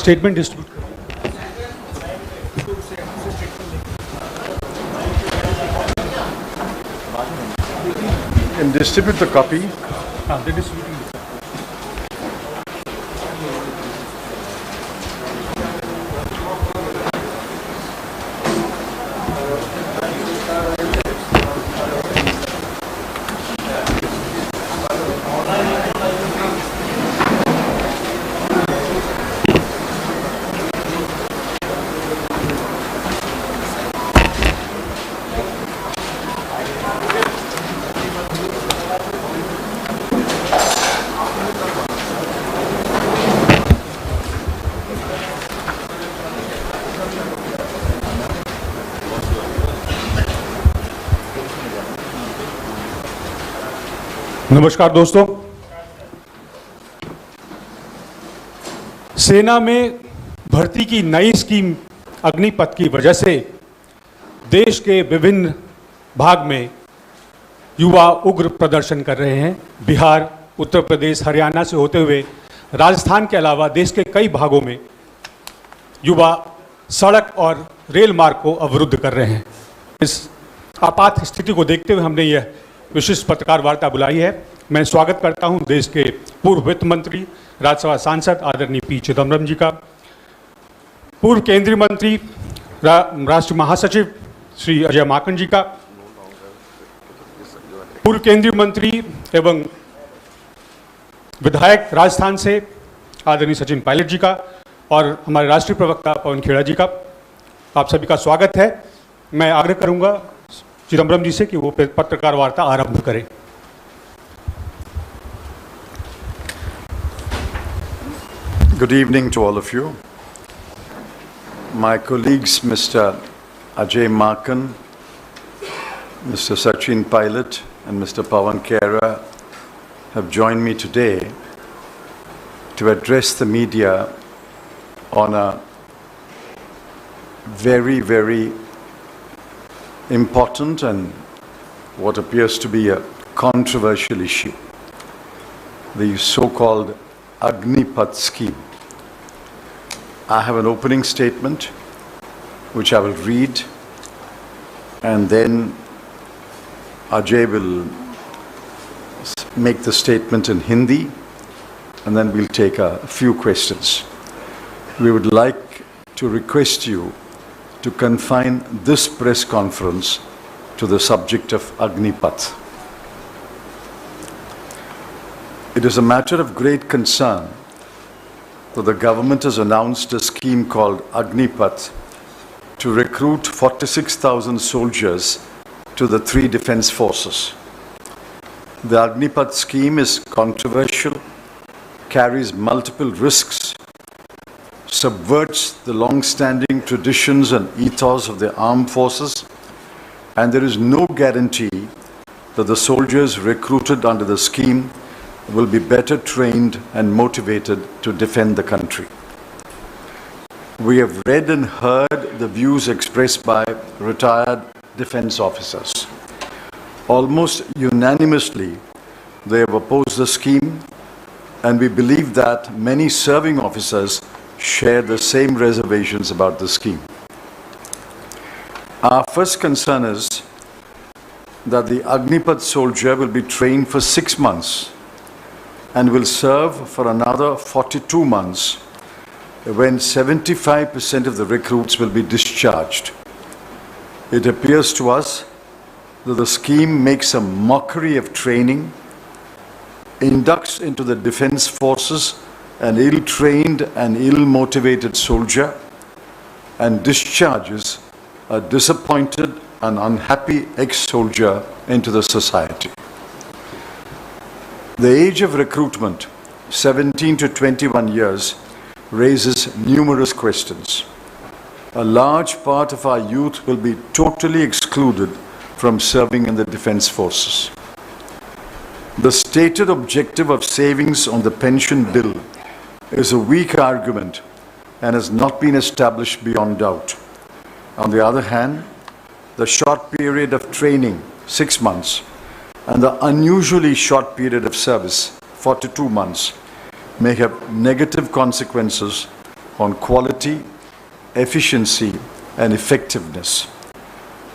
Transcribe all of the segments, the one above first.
Statement distribute and distribute the copy. They distributing नमस्कार दोस्तों, सेना में भर्ती की नई स्कीम अग्निपथ की वजह से देश के विभिन्न भाग में युवा उग्र प्रदर्शन कर रहे हैं। बिहार, उत्तर प्रदेश, हरियाणा से होते हुए राजस्थान के अलावा देश के कई भागों में युवा सड़क और रेल मार्ग को अवरुद्ध कर रहे हैं। इस आपात स्थिति को देखते हुए हमने यह विशिष्ट पत्रकार वार्ता बुलाई है। मैं स्वागत करता हूं देश के पूर्व वित्त मंत्री, राज्यसभा सांसद आदरणीय पी चिदम्बरम जी का, पूर्व केंद्रीय मंत्री, राष्ट्रीय महासचिव श्री अजय माकन जी का, पूर्व केंद्रीय मंत्री एवं विधायक राजस्थान से आदरणीय सचिन पायलट जी का और हमारे राष्ट्रीय प्रवक्ता पवन खेड़ा जी का। आप सभी का स्वागत है। मैं आग्रह करूंगा चिदम्बरम जी से कि वो पत्रकार वार्ता आरंभ करें। Good evening to all of you. My colleagues, Mr. Ajay Makan, Mr. Sachin Pilot, and Mr. Pawan Khera have joined me today to address the media on a very, very important and what appears to be a controversial issue, the so-called Agnipath scheme. I have an opening statement which I will read, and then Ajay will make the statement in Hindi, and then we'll take a few questions. We would like to request you to confine this press conference to the subject of Agnipath. It is a matter of great concern that the government has announced a scheme called Agnipath to recruit 46,000 soldiers to the three defense forces. The Agnipath scheme is controversial, carries multiple risks, subverts the long-standing traditions and ethos of the armed forces, and there is no guarantee that the soldiers recruited under the scheme will be better trained and motivated to defend the country. We have read and heard the views expressed by retired defense officers. Almost unanimously, they have opposed the scheme, and we believe that many serving officers share the same reservations about the scheme. Our first concern is that the Agnipath soldier will be trained for 6 months and will serve for another 42 months when 75% of the recruits will be discharged. It appears to us that the scheme makes a mockery of training, inducts into the defense forces an ill-trained and ill-motivated soldier, and discharges a disappointed and unhappy ex-soldier into the society. The age of recruitment, 17 to 21 years, raises numerous questions. A large part of our youth will be totally excluded from serving in the defense forces. The stated objective of savings on the pension bill is a weak argument and has not been established beyond doubt. On the other hand, the short period of training, 6 months, and the unusually short period of service, 42 months, may have negative consequences on quality, efficiency, and effectiveness.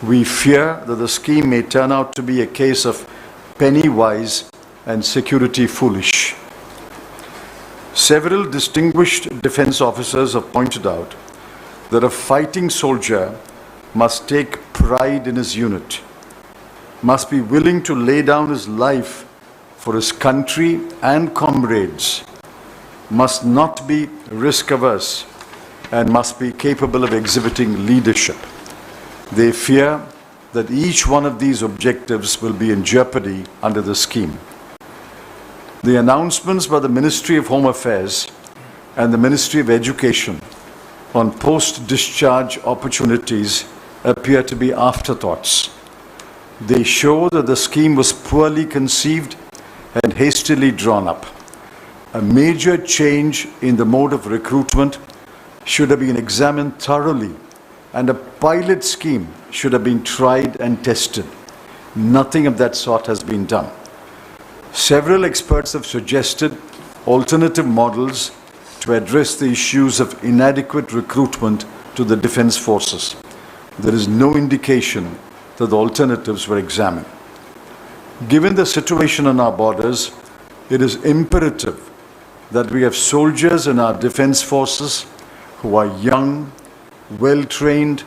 We fear that the scheme may turn out to be a case of penny wise and security foolish. Several distinguished defense officers have pointed out that a fighting soldier must take pride in his unit, must be willing to lay down his life for his country and comrades, must not be risk averse, and must be capable of exhibiting leadership. They fear that each one of these objectives will be in jeopardy under the scheme. The announcements by the Ministry of Home Affairs and the Ministry of Education on post-discharge opportunities appear to be afterthoughts. They show that the scheme was poorly conceived and hastily drawn up. A major change in the mode of recruitment should have been examined thoroughly, and a pilot scheme should have been tried and tested. Nothing of that sort has been done. Several experts have suggested alternative models to address the issues of inadequate recruitment to the defense forces. There is no indication that the alternatives were examined. Given the situation on our borders, it is imperative that we have soldiers in our defense forces who are young, well-trained,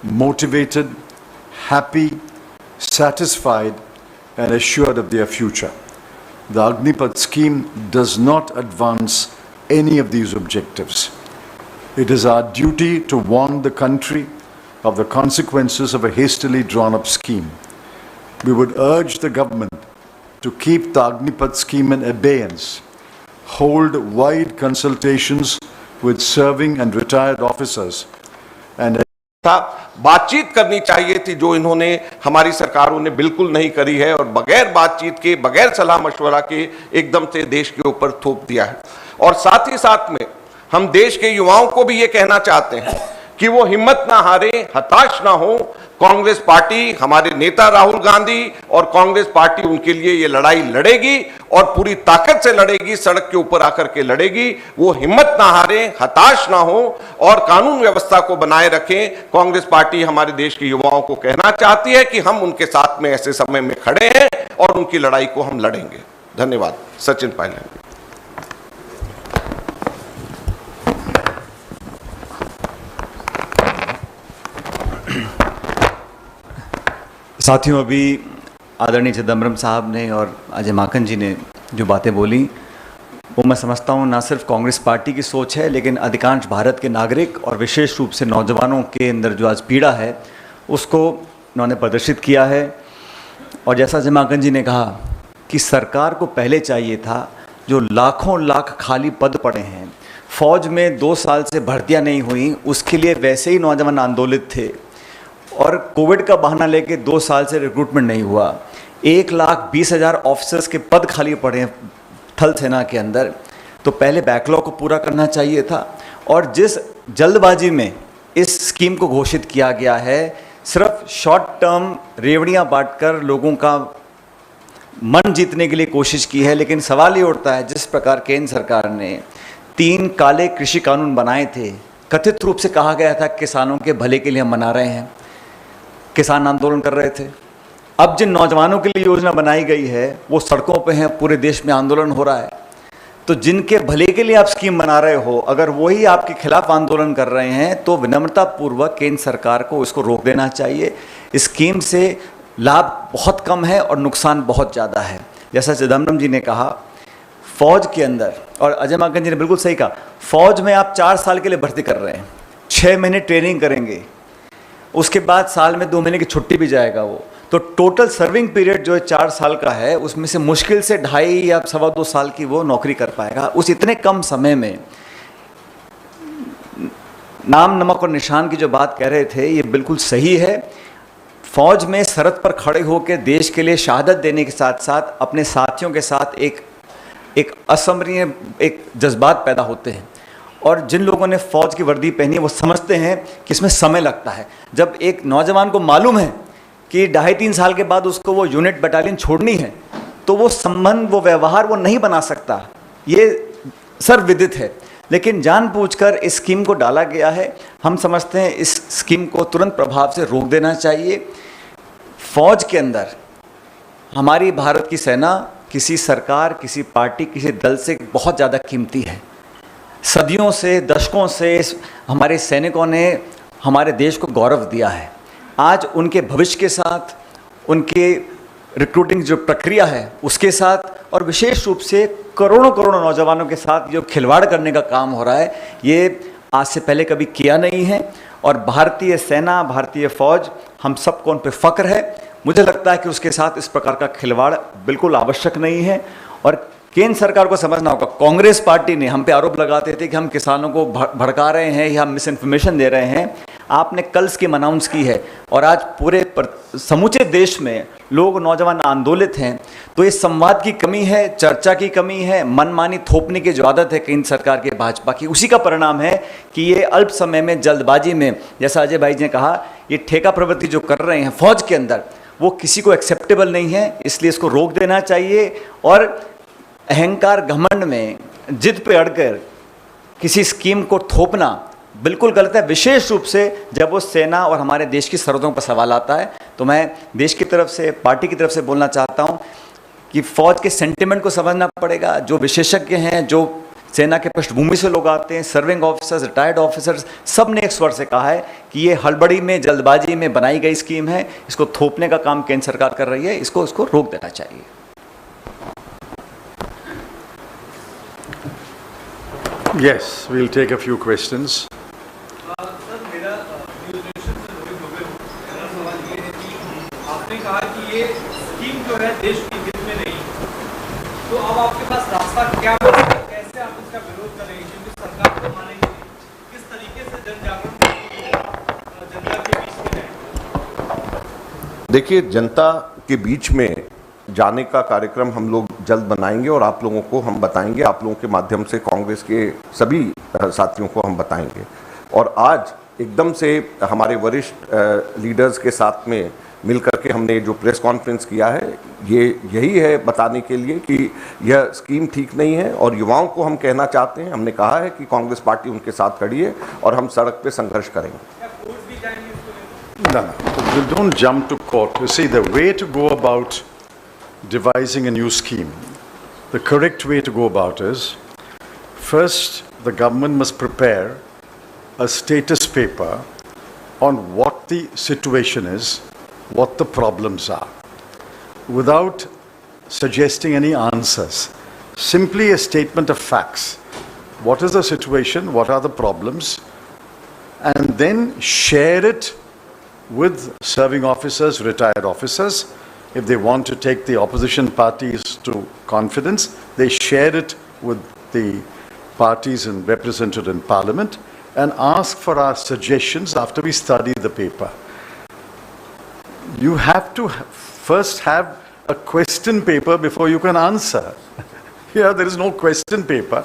motivated, happy, satisfied, and assured of their future. The Agnipath scheme does not advance any of these objectives. It is our duty to warn the country of the consequences of a hastily drawn-up scheme. We would urge the government to keep the Agnipath scheme in abeyance, hold wide consultations with serving and retired officers, and था बातचीत करनी चाहिए थी, जो इन्होंने हमारी सरकारों ने बिल्कुल नहीं करी है और बगैर बातचीत के, बगैर सलाह मशवरा के एकदम से देश के ऊपर थोप दिया है। और साथ ही साथ में हम देश के युवाओं को भी ये कहना चाहते हैं कि वो हिम्मत ना हारे, हताश ना हो। कांग्रेस पार्टी, हमारे नेता राहुल गांधी और कांग्रेस पार्टी उनके लिए ये लड़ाई लड़ेगी और पूरी ताकत से लड़ेगी, सड़क के ऊपर आकर के लड़ेगी। वो हिम्मत ना हारे, हताश ना हो और कानून व्यवस्था को बनाए रखें। कांग्रेस पार्टी हमारे देश के युवाओं को कहना चाहती है कि हम उनके साथ में ऐसे समय में खड़े हैं और उनकी लड़ाई को हम लड़ेंगे। धन्यवाद। सचिन पायलट। साथियों, अभी आदरणीय चिदम्बरम साहब ने और अजय माकन जी ने जो बातें बोली, वो मैं समझता हूँ ना सिर्फ कांग्रेस पार्टी की सोच है, लेकिन अधिकांश भारत के नागरिक और विशेष रूप से नौजवानों के अंदर जो आज पीड़ा है उसको उन्होंने प्रदर्शित किया है। और जैसा अजय माकन जी ने कहा कि सरकार को पहले चाहिए था, जो लाखों लाख खाली पद पड़े हैं, फौज में 2 साल से भर्तियाँ नहीं हुई, उसके लिए वैसे ही नौजवान आंदोलित थे और कोविड का बहाना लेके 2 साल से रिक्रूटमेंट नहीं हुआ। 1,20,000 ऑफिसर्स के पद खाली पड़े हैं थल सेना के अंदर, तो पहले बैकलॉग को पूरा करना चाहिए था। और जिस जल्दबाजी में इस स्कीम को घोषित किया गया है, सिर्फ शॉर्ट टर्म रेवड़ियाँ बांटकर लोगों का मन जीतने के लिए कोशिश की है। लेकिन सवाल ये उठता है, जिस प्रकार केंद्र सरकार ने 3 काले कृषि कानून बनाए थे, कथित रूप से कहा गया था किसानों के भले के लिए हम बना रहे हैं, किसान आंदोलन कर रहे थे। अब जिन नौजवानों के लिए योजना बनाई गई है वो सड़कों पे हैं, पूरे देश में आंदोलन हो रहा है। तो जिनके भले के लिए आप स्कीम बना रहे हो, अगर वही आपके खिलाफ आंदोलन कर रहे हैं तो विनम्रतापूर्वक केंद्र सरकार को इसको रोक देना चाहिए। इस स्कीम से लाभ बहुत कम है और नुकसान बहुत ज़्यादा है। जैसा चिदम्बरम जी ने कहा, फौज के अंदर, और अजय माकन जी ने बिल्कुल सही कहा, फौज में आप 4 साल के लिए भर्ती कर रहे हैं, 6 महीने ट्रेनिंग करेंगे, उसके बाद साल में 2 महीने की छुट्टी भी जाएगा वो। तो टोटल सर्विंग पीरियड जो है 4 साल का है, उसमें से मुश्किल से 2.5 या 2.25 साल की वो नौकरी कर पाएगा। उस इतने कम समय में नाम नमक और निशान की जो बात कह रहे थे, ये बिल्कुल सही है। फौज में सरहद पर खड़े होकर देश के लिए शहादत देने के साथ साथ अपने साथियों के साथ एक असमरणीय एक जज्बात पैदा होते हैं। और जिन लोगों ने फ़ौज की वर्दी पहनी है वो समझते हैं कि इसमें समय लगता है। जब एक नौजवान को मालूम है कि 2.5-3 साल के बाद उसको वो यूनिट बटालियन छोड़नी है, तो वो संबंध, वो व्यवहार वो नहीं बना सकता, ये सर्वविदित है। लेकिन जानबूझकर इस स्कीम को डाला गया है। हम समझते हैं इस स्कीम को तुरंत प्रभाव से रोक देना चाहिए। फौज के अंदर हमारी भारत की सेना किसी सरकार, किसी पार्टी, किसी दल से बहुत ज़्यादा कीमती है। सदियों से, दशकों से हमारे सैनिकों ने हमारे देश को गौरव दिया है। आज उनके भविष्य के साथ, उनके रिक्रूटिंग जो प्रक्रिया है उसके साथ, और विशेष रूप से करोड़ों करोड़ों नौजवानों के साथ जो खिलवाड़ करने का काम हो रहा है, ये आज से पहले कभी किया नहीं है। और भारतीय सेना, भारतीय फौज, हम सबको उन पर फ़ख्र है। मुझे लगता है कि उसके साथ इस प्रकार का खिलवाड़ बिल्कुल आवश्यक नहीं है। और केंद्र सरकार को समझना होगा, कांग्रेस पार्टी ने हम पे आरोप लगाते थे कि हम किसानों को भड़का रहे हैं या मिस इन्फॉर्मेशन दे रहे हैं। आपने कल स्कीम अनाउंस की है और आज पूरे समूचे देश में लोग, नौजवान आंदोलित हैं। तो इस संवाद की कमी है, चर्चा की कमी है, मनमानी थोपने की जो आदत है केंद्र सरकार के, भाजपा की, उसी का परिणाम है कि ये अल्प समय में, जल्दबाजी में, जैसा अजय भाई ने कहा, ये ठेका प्रवृत्ति जो कर रहे हैं फौज के अंदर, वो किसी को एक्सेप्टेबल नहीं है। इसलिए इसको रोक देना चाहिए। और अहंकार, घमंड में, जिद पे अड़कर किसी स्कीम को थोपना बिल्कुल गलत है, विशेष रूप से जब वो सेना और हमारे देश की सरहदों पर सवाल आता है। तो मैं देश की तरफ से, पार्टी की तरफ से बोलना चाहता हूँ कि फौज के सेंटिमेंट को समझना पड़ेगा। जो विशेषज्ञ हैं, जो सेना के पृष्ठभूमि से लोग आते हैं, सर्विंग ऑफिसर्स, रिटायर्ड ऑफिसर्स, सब ने एक स्वर से कहा है कि ये हड़बड़ी में, जल्दबाजी में बनाई गई स्कीम है। इसको थोपने का काम केंद्र सरकार कर रही है। इसको रोक देना चाहिए। Yes, we'll take a few questions. Sir, मेरा न्यूज़ नेशन से जुड़े हुए मेरा सवाल ये है कि आपने कहा कि ये स्कीम जो है देश के हित में नहीं, तो अब आपके पास रास्ता क्या बचा है? कैसे आप इसका विरोध करेंगे? क्योंकि सरकार को मानेंगे नहीं। किस तरीके से जन जागरण जनता के बीच में जाएंगे? देखिए, जनता के बीच में जाने का कार्यक्रम हम लोग जल्द बनाएंगे और आप लोगों को हम बताएंगे। आप लोगों के माध्यम से कांग्रेस के सभी साथियों को हम बताएंगे। और आज एकदम से हमारे वरिष्ठ लीडर्स के साथ में मिलकर के हमने जो प्रेस कॉन्फ्रेंस किया है, ये यही है बताने के लिए कि यह स्कीम ठीक नहीं है। और युवाओं को हम कहना चाहते हैं, हमने कहा है कि कांग्रेस पार्टी उनके साथ खड़ी है और हम सड़क पे संघर्ष करेंगे। No, no, don't jump to court. You see, the way to go about devising a new scheme, the correct way to go about is, first, the government must prepare a status paper on what the situation is, what the problems are, without suggesting any answers. Simply a statement of facts. What is the situation? What are the problems? And then share it with serving officers, retired officers. If they want to take the opposition parties to confidence, they share it with the parties represented in Parliament and ask for our suggestions after we study the paper. You have to first have a question paper before you can answer. Here there is no question paper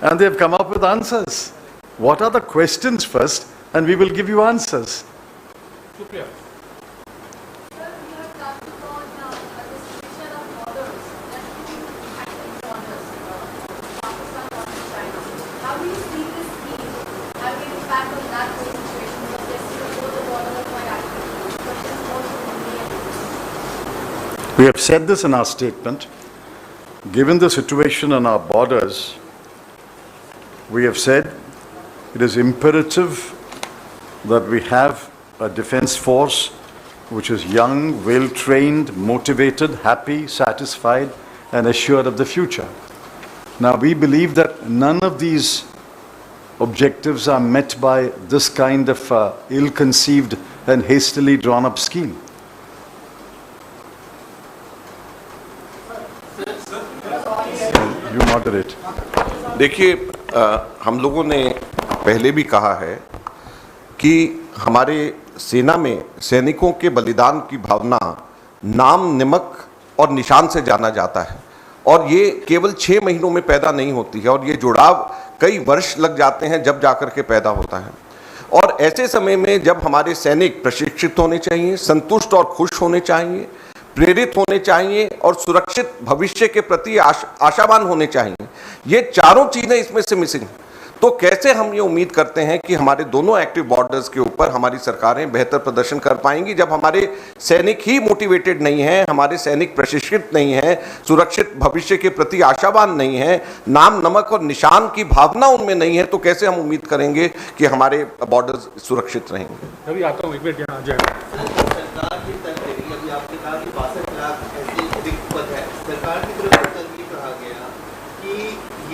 and they have come up with answers. What are the questions first, and we will give you answers. Supriya. We have said this in our statement. Given the situation on our borders, we have said it is imperative that we have a defense force which is young, well-trained, motivated, happy, satisfied, and assured of the future. Now, we believe that none of these objectives are met by this kind of ill-conceived and hastily drawn-up scheme. You moderate. देखिए, हम लोगों ने पहले भी कहा है कि हमारे सेना में सैनिकों के बलिदान की भावना नाम, निमक और निशान से जाना जाता है। और ये केवल 6 महीनों में पैदा नहीं होती है, और ये जुड़ाव कई वर्ष लग जाते हैं जब जाकर के पैदा होता है। और ऐसे समय में जब हमारे सैनिक प्रशिक्षित होने चाहिए, संतुष्ट और खुश होने चाहिए, प्रेरित होने चाहिए और सुरक्षित भविष्य के प्रति आशावान होने चाहिए, ये चारों चीज़ें इसमें से मिसिंग। तो कैसे हम ये उम्मीद करते हैं कि हमारे दोनों एक्टिव बॉर्डर्स के ऊपर हमारी सरकारें बेहतर प्रदर्शन कर पाएंगी जब हमारे सैनिक ही मोटिवेटेड नहीं हैं, हमारे सैनिक प्रशिक्षित नहीं हैं, सुरक्षित भविष्य के प्रति आशावान नहीं हैं, नाम नमक और निशान की भावना उनमें नहीं है, तो कैसे हम उम्मीद करेंगे कि हमारे बॉर्डर्स सुरक्षित रहेंगे? अभी आता हूँ, एक मिनट यहाँ आ जाएगा। सरकार की तरफ से अभी आपने कहा कि 62 लाख ऐसे रिक्त पद है, सरकार की तरफ से कल ये कहा गया कि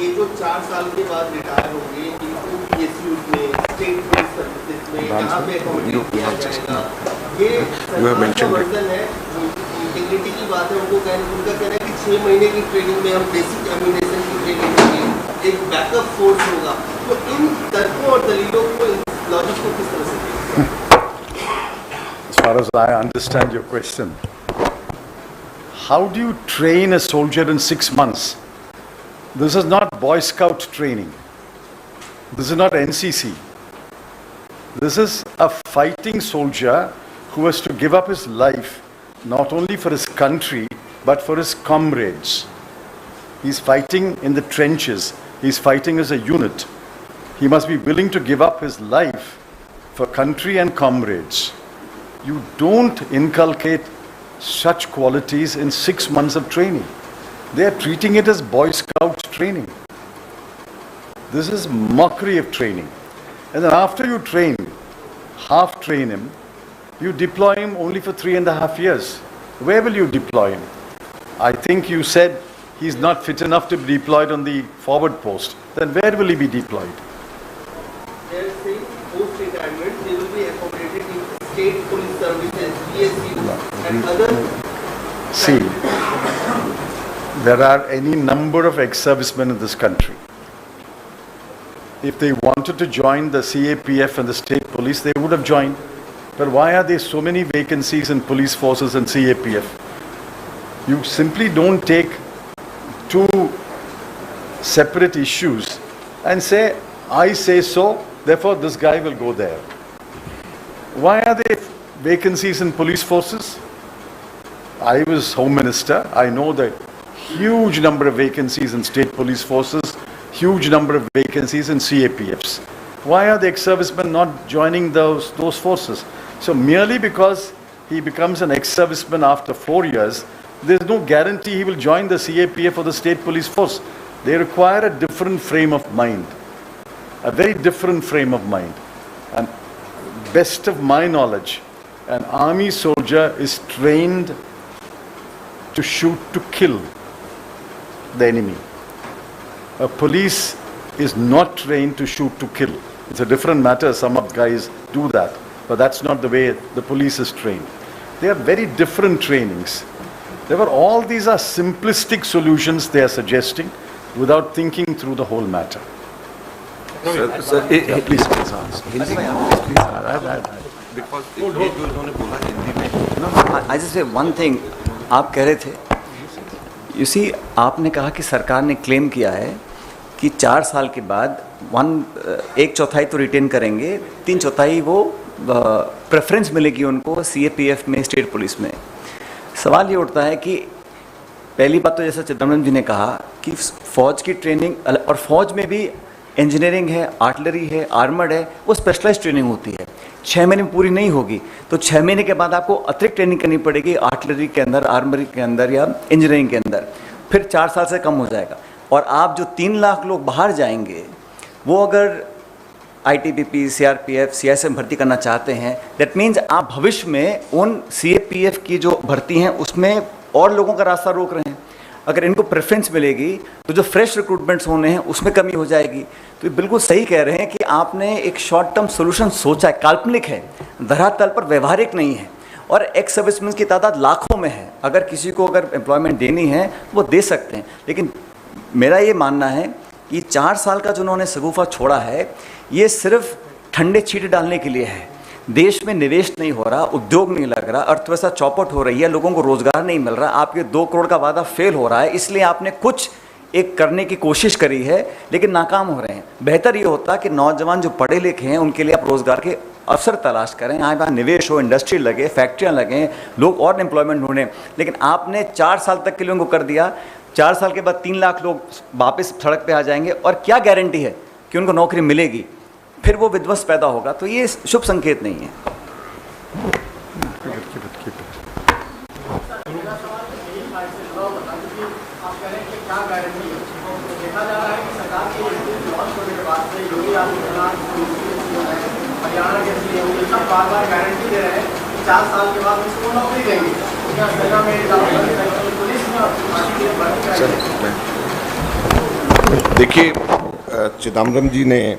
ये जो 4 साल के बाद रिटायर होंगे इनको PSUs में, स्टेट पुलिस सर्विसेज में यहाँ पे अकोमोडेट किया जाएगा। ये सरकार का वर्जन है, इंटीग्रिटी की बात है। उनका कहना है कि 6 महीने की ट्रेनिंग में हम बेसिक एम्यूनेशन की ट्रेनिंग देंगे, एक बैकअप फोर्स होगा। तो इन तर्कों और दलीलों को, लॉजिक को किस तरह से देखते हैं? As far as I understand your question, how do you train a soldier in 6 months? This is not Boy Scout training. This is not NCC. This is a fighting soldier who has to give up his life not only for his country but for his comrades. He's fighting in the trenches. He's fighting as a unit. He must be willing to give up his life for country and comrades. You don't inculcate such qualities in 6 months of training. They are treating it as Boy Scout training. This is mockery of training. And then after you train, half train him, you deploy him only for 3.5 years. Where will you deploy him? I think you said he's not fit enough to be deployed on the forward post. Then where will he be deployed? They are saying post-retirement, they will be accommodated in state police services, PSU, and other. See, there are any number of ex-servicemen in this country. If they wanted to join the CAPF and the state police, they would have joined. But why are there so many vacancies in police forces and CAPF? You simply don't take two separate issues and say, I say so, therefore this guy will go there. Why are there vacancies in police forces? I was Home Minister. I know the huge number of vacancies in state police forces, huge number of vacancies in CAPFs. Why are the ex-servicemen not joining those forces? So merely because he becomes an ex-serviceman after 4 years, there's no guarantee he will join the CAPF or the state police force. They require a different frame of mind, a very different frame of mind. And best of my knowledge, an army soldier is trained to shoot to kill the enemy. A police is not trained to shoot to kill. It's a different matter. Some of guys do that, but that's not the way the police is trained. They are very different trainings. All these are simplistic solutions they are suggesting without thinking through the whole matter. Please answer. I just say one thing. आप कह रहे थे, you see, आपने कहा कि सरकार ने claim किया है कि 4 साल के बाद 1/4 तो रिटेन करेंगे, 3/4 वो प्रेफरेंस मिलेगी उनको CAPF में, स्टेट पुलिस में। सवाल ये उठता है कि पहली बात तो जैसा चिदम्बरम जी ने कहा कि फ़ौज की ट्रेनिंग, और फ़ौज में भी इंजीनियरिंग है, आर्टिलरी है, आर्मर्ड है, वो स्पेशलाइज ट्रेनिंग होती है। 6 महीने में पूरी नहीं होगी तो 6 महीने के बाद आपको अतिरिक्त ट्रेनिंग करनी पड़ेगी आर्टिलरी के अंदर, आर्मरी के अंदर या इंजीनियरिंग के अंदर, फिर 4 साल से कम हो जाएगा। और आप जो 3 लाख लोग बाहर जाएंगे वो अगर ITBP, CRPF, CISF भर्ती करना चाहते हैं, दैट मीन्स आप भविष्य में उन CAPF की जो भर्ती हैं उसमें और लोगों का रास्ता रोक रहे हैं। अगर इनको प्रेफरेंस मिलेगी तो जो फ्रेश रिक्रूटमेंट्स होने हैं उसमें कमी हो जाएगी। तो ये बिल्कुल सही कह रहे हैं कि आपने एक शॉर्ट टर्म सोल्यूशन सोचा है, काल्पनिक है, धरातल पर व्यवहारिक नहीं है, और एक्स सर्विसमैन की तादाद लाखों में है। अगर किसी को अगर एम्प्लॉयमेंट देनी है वो दे सकते हैं, लेकिन मेरा ये मानना है कि 4 साल का जो उन्होंने शगुफा छोड़ा है ये सिर्फ ठंडे छींटे डालने के लिए है। देश में निवेश नहीं हो रहा, उद्योग नहीं लग रहा, अर्थव्यवस्था चौपट हो रही है, लोगों को रोजगार नहीं मिल रहा, आपके 2 करोड़ का वादा फेल हो रहा है, इसलिए आपने कुछ एक करने की कोशिश करी है लेकिन नाकाम हो रहे हैं। बेहतर ये होता कि नौजवान जो पढ़े लिखे हैं उनके लिए आप रोजगार के अवसर तलाश करें, यहाँ निवेश हो, इंडस्ट्री लगे, फैक्ट्रियाँ लगें, लोग और एम्प्लॉयमेंट ढूंढें। लेकिन आपने 4 साल तक के लिए उनको कर दिया, 4 साल के बाद 3 लाख लोग वापस सड़क पे आ जाएंगे, और क्या गारंटी है कि उनको नौकरी मिलेगी, फिर वो विध्वंस पैदा होगा, तो ये शुभ संकेत नहीं है। हरियाणा के सीएम ये सब बार-बार गारंटी दे रहे हैं कि 4 साल के बाद उसको नौकरी देंगे। क्या सेना में पुलिस में भर्ती करेंगे? देखिए, चिदम्बरम जी ने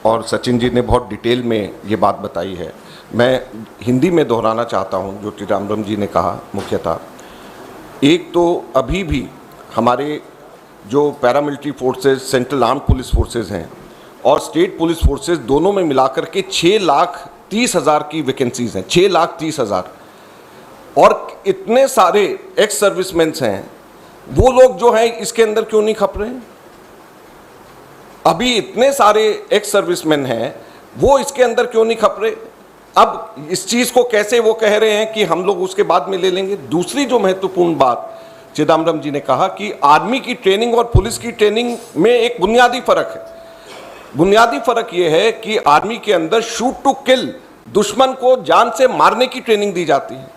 और सचिन जी ने बहुत डिटेल में ये बात बताई है। मैं हिंदी में दोहराना चाहता हूँ जो चिदम्बरम जी ने कहा मुख्यतः। एक तो अभी भी हमारे जो paramilitary forces, central arm police forces हैं और स्टेट पुलिस फोर्सेस दोनों में मिलाकर के 6,30,000 की वैकेंसीज हैं, 6,30,000। और इतने सारे एक्स सर्विसमैन हैं, वो लोग जो हैं इसके अंदर क्यों नहीं खप रहे हैं? अभी इतने सारे एक्स सर्विसमैन हैं, वो इसके अंदर क्यों नहीं खप रहे? अब इस चीज़ को कैसे वो कह रहे हैं कि हम लोग उसके बाद में ले लेंगे? दूसरी जो महत्वपूर्ण बात चिदम्बरम जी ने कहा कि आर्मी की ट्रेनिंग और पुलिस की ट्रेनिंग में एक बुनियादी फर्क है। बुनियादी फर्क यह है कि आर्मी के अंदर शूट टू किल, दुश्मन को जान से मारने की ट्रेनिंग दी जाती है,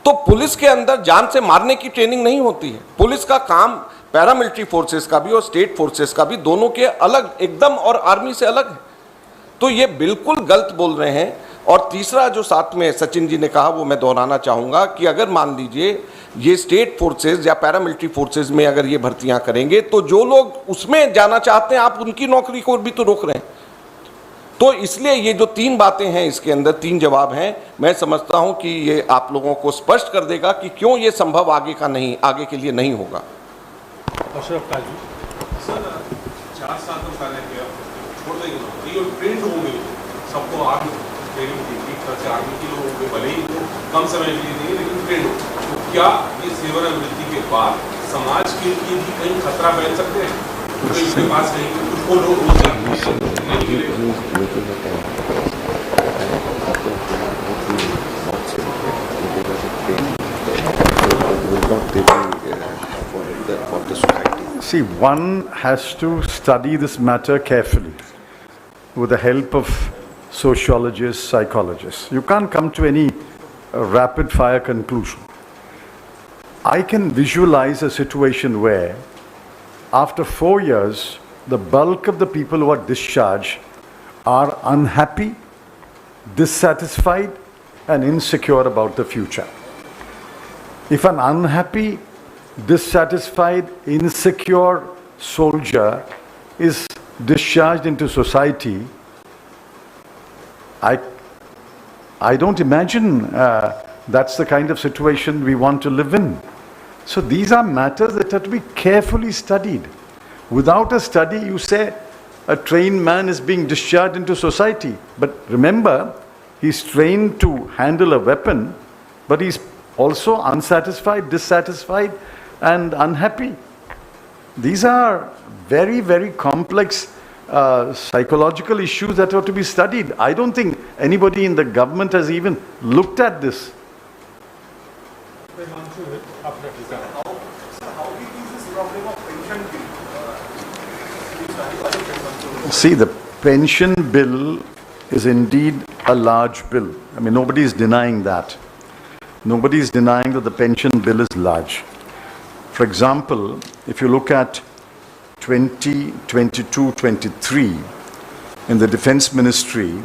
तो पुलिस के अंदर जान से मारने की ट्रेनिंग नहीं होती है। पुलिस का काम पैरामिलिट्री फोर्सेस का भी और स्टेट फोर्सेस का भी, दोनों के अलग एकदम, और आर्मी से अलग है। तो ये बिल्कुल गलत बोल रहे हैं। और तीसरा जो साथ में सचिन जी ने कहा वो मैं दोहराना चाहूँगा कि अगर मान लीजिए ये स्टेट फोर्सेस या पैरामिलिट्री फोर्सेस में अगर ये भर्तियां करेंगे तो जो लोग उसमें जाना चाहते हैं आप उनकी नौकरी को भी तो रोक रहे हैं। तो इसलिए ये जो 3 बातें हैं, इसके अंदर 3 जवाब हैं। मैं समझता हूं कि ये आप लोगों को स्पष्ट कर देगा कि क्यों ये संभव आगे के लिए नहीं होगा। अशरफ काजी सर, 4 साल तो पहले छोड़ देंगे नौकरी और ट्रेंड होंगे, सबको आर्मी ट्रेनिंग देगी, खर्च आर्मी के लोग होंगे, भले ही वो कम समय के लिए देंगे लेकिन ट्रेंड हो। तो क्या ये सेवानिवृत्ति के बाद समाज के लिए भी कहीं खतरा बन सकते हैं? क्योंकि इसके पास नहीं कुछ को लोग हो See, one has to study this matter carefully with the help of sociologists, psychologists. You can't come to any rapid fire conclusion. I can visualize a situation where after 4 years, the bulk of the people who are discharged are unhappy, dissatisfied, and insecure about the future. If an unhappy, dissatisfied, insecure soldier is discharged into society, I don't imagine that's the kind of situation we want to live in. So these are matters that have to be carefully studied. Without a study, you say a trained man is being discharged into society. But remember, he's trained to handle a weapon, but he's also unsatisfied, dissatisfied, and unhappy. These are very, very complex psychological issues that have to be studied. I don't think anybody in the government has even looked at this. See, the pension bill is indeed a large bill. I mean, nobody is denying that. Nobody is denying that the pension bill is large. For example, if you look at 2022-23, in the Defense Ministry,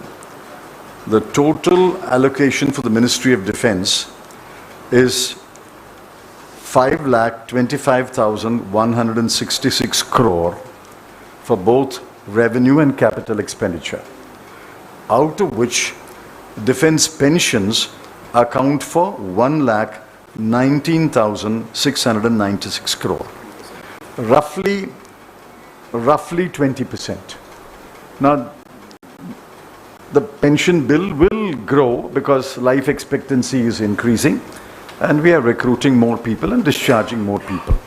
the total allocation for the Ministry of Defense is 5,25,166 crore for both revenue and capital expenditure, out of which defense pensions account for 1,19,696 crore, roughly 20%. Now, the pension bill will grow because life expectancy is increasing and we are recruiting more people and discharging more people.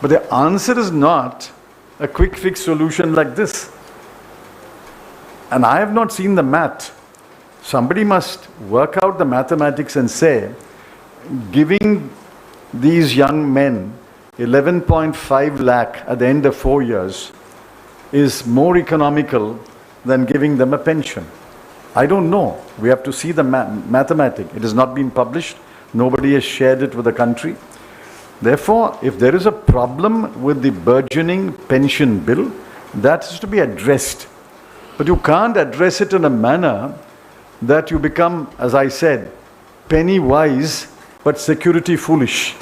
But the answer is not a quick fix solution like this. And I have not seen the math. Somebody must work out the mathematics and say, giving these young men 11.5 lakh at the end of 4 years is more economical than giving them a pension. I don't know. We have to see the mathematics. It has not been published. Nobody has shared it with the country. Therefore, if there is a problem with the burgeoning pension bill, that is to be addressed. But you can't address it in a manner that you become, as I said, penny wise but security foolish.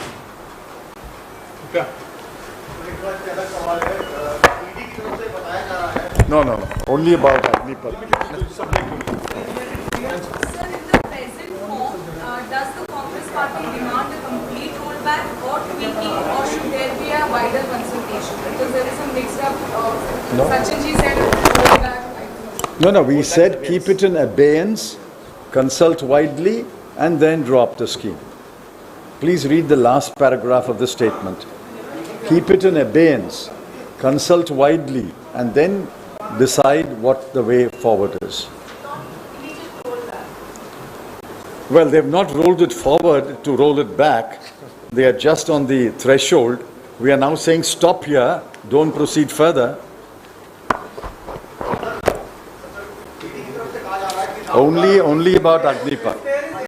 No, only about Agnipat. Sir, in the present form, does the Congress party demand a complete rollback or tweaking, or should there be a wider consultation? Because there is a mix-up. Sachinji said rollback. No, we said keep it in abeyance, consult widely, and then drop the scheme. Please read the last paragraph of the statement. Keep it in abeyance, consult widely, and then decide what the way forward is. Well, they've not rolled it forward to roll it back. They are just on the threshold. We are now saying stop here, don't proceed further. Only about Agnipat.